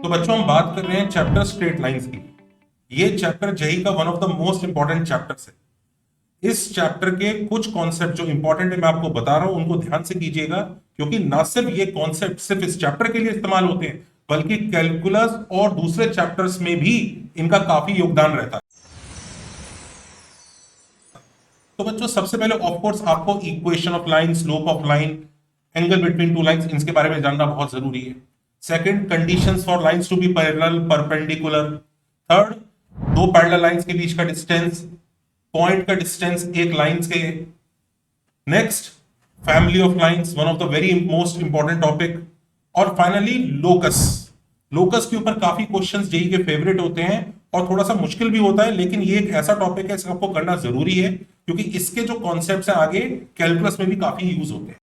तो बच्चों हम बात कर रहे हैं चैप्टर स्ट्रेट लाइंस की। ये चैप्टर जेई का one of the most important chapters है। इस चैप्टर के कुछ कॉन्सेप्ट जो इंपॉर्टेंट है मैं आपको बता रहा हूं, उनको ध्यान से कीजिएगा, क्योंकि ना सिर्फ ये कॉन्सेप्ट सिर्फ इस चैप्टर के लिए इस्तेमाल होते हैं, बल्कि कैलकुलस और दूसरे चैप्टर्स में भी इनका काफी योगदान रहता है। तो बच्चों सबसे पहले ऑफ कोर्स आपको equation of line, slope of line, angle between two lines, इनके बारे में जानना बहुत जरूरी है। Second, conditions for lines to be parallel, perpendicular. Third, दो पैरेलल लाइंस के बीच का डिस्टेंस, पॉइंट का डिस्टेंस एक लाइंस के। Next, family of lines, one of the very most important topic. और फाइनली लोकस। लोकस के ऊपर काफी क्वेश्चंस जेई के फेवरेट होते हैं और थोड़ा सा मुश्किल भी होता है, लेकिन ये एक ऐसा टॉपिक है इसको आपको करना जरूरी है, क्योंकि इसके जो कॉन्सेप्ट्स हैं आगे कैलकुलस में भी काफी यूज होते हैं।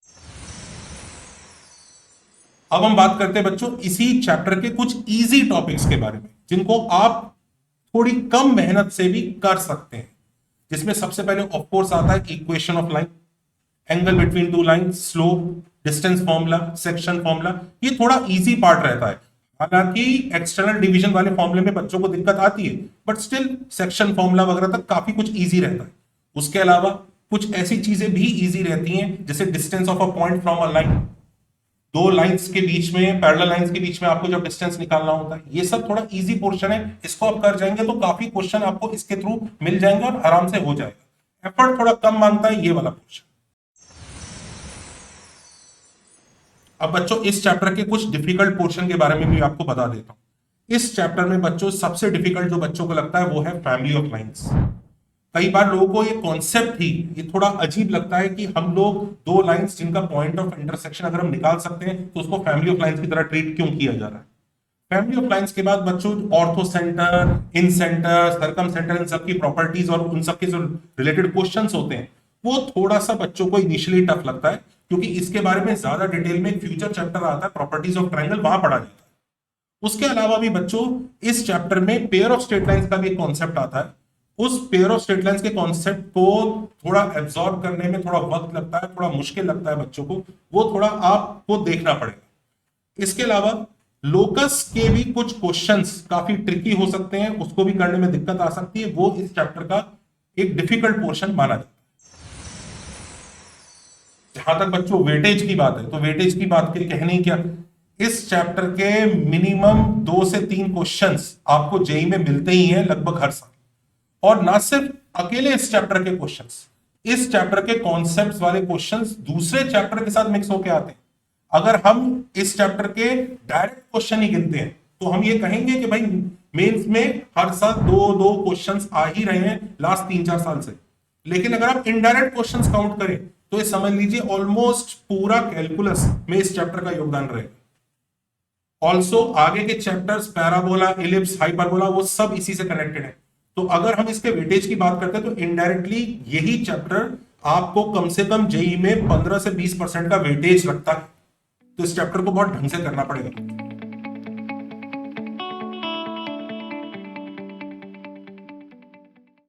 अब हम बात करते हैं बच्चों इसी चैप्टर के कुछ इजी टॉपिक्स के बारे में, जिनको आप थोड़ी कम मेहनत से भी कर सकते हैं। जिसमें सबसे पहले ऑफ कोर्स आता है equation of line, angle between to line, slope, distance formula, section formula. ये थोड़ा इजी पार्ट रहता है। हालांकि एक्सटर्नल डिवीजन वाले फॉर्मूले में बच्चों को दिक्कत आती है, बट स्टिल सेक्शन फॉर्मूला वगैरह तक काफी कुछ इजी रहता है। उसके अलावा कुछ ऐसी चीजें भी इजी रहती हैं, जैसे distance of a point from a line. दो लाइंस के बीच में, पैरेलल लाइंस के बीच में आपको जब डिस्टेंस निकालना होता है, ये सब थोड़ा इजी पोर्शन है। इसको आप कर जाएंगे तो काफी क्वेश्चन आपको इसके थ्रू मिल जाएंगे और आराम से हो जाएगा। एफर्ट थोड़ा कम मांगता है ये वाला पोर्शन। अब बच्चों इस चैप्टर के कुछ डिफिकल्ट पोर्शन के बारे में भी आपको बता देता हूं। इस चैप्टर में बच्चों सबसे डिफिकल्ट जो बच्चों को लगता है वो है फैमिली ऑफ लाइंस। कई बार लोगों को ये कॉन्सेप्ट ही ये थोड़ा अजीब लगता है कि हम लोग दो लाइंस जिनका पॉइंट ऑफ इंटरसेक्शन अगर हम निकाल सकते हैं तो उसको फैमिली ऑफ लाइंस की तरह ट्रीट क्यों किया जा रहा है। फैमिली ऑफ लाइंस के बाद बच्चों ऑर्थो सेंटर, इन सेंटर, सर्कम सेंटर, इन सबकी प्रॉपर्टीज और उन सबके जो रिलेटेड क्वेश्चंस होते हैं वो थोड़ा सा बच्चों को इनिशियली टफ लगता है, क्योंकि इसके बारे में ज्यादा डिटेल में फ्यूचर चैप्टर आता है, प्रॉपर्टीज ऑफ ट्रायंगल, वहां पढ़ा जाता है। उसके अलावा भी बच्चों इस चैप्टर में पेयर ऑफ स्ट्रेट लाइंस का भी एक कॉन्सेप्ट आता है। उस पेयर ऑफ स्ट्रेट लाइंस के कॉन्सेप्ट को थोड़ा एब्जॉर्ब करने में थोड़ा वक्त लगता है, थोड़ा मुश्किल लगता है बच्चों को, वो थोड़ा आपको देखना पड़ेगा। इसके अलावा लोकस के भी कुछ क्वेश्चंस काफी ट्रिकी हो सकते हैं, उसको भी करने में दिक्कत आ सकती है। वो इस चैप्टर का एक डिफिकल्ट पोर्शन माना जाता है। जहां तक बच्चों वेटेज की बात है, तो वेटेज की बात के कहनी क्या, इस चैप्टर के मिनिमम 2 से 3 क्वेश्चंस आपको जेई में मिलते ही हैं लगभग हर साल। और ना सिर्फ अकेले इस चैप्टर के क्वेश्चंस, इस चैप्टर के कॉन्सेप्ट्स वाले क्वेश्चंस दूसरे चैप्टर के साथ मिक्स होके आते हैं। अगर हम इस चैप्टर के डायरेक्ट क्वेश्चन ही गिनते हैं तो हम ये कहेंगे कि भाई मेंस में हर साल दो क्वेश्चंस आ ही रहे हैं लास्ट 3-4 साल से। लेकिन अगर आप इनडायरेक्ट क्वेश्चंस काउंट करें तो ये समझ लीजिए ऑलमोस्ट पूरा कैलकुलस में इस चैप्टर का योगदान रहेगा। ऑल्सो आगे के चैप्टर्स पैराबोला, इलिप्स, हाइपरबोला, वो सब इसी से कनेक्टेड है। तो अगर हम इसके वेटेज की बात करते हैं तो इनडायरेक्टली यही चैप्टर आपको कम से कम जेई में 15 से 20% का वेटेज रखता है। तो इस चैप्टर को बहुत ढंग से करना पड़ेगा।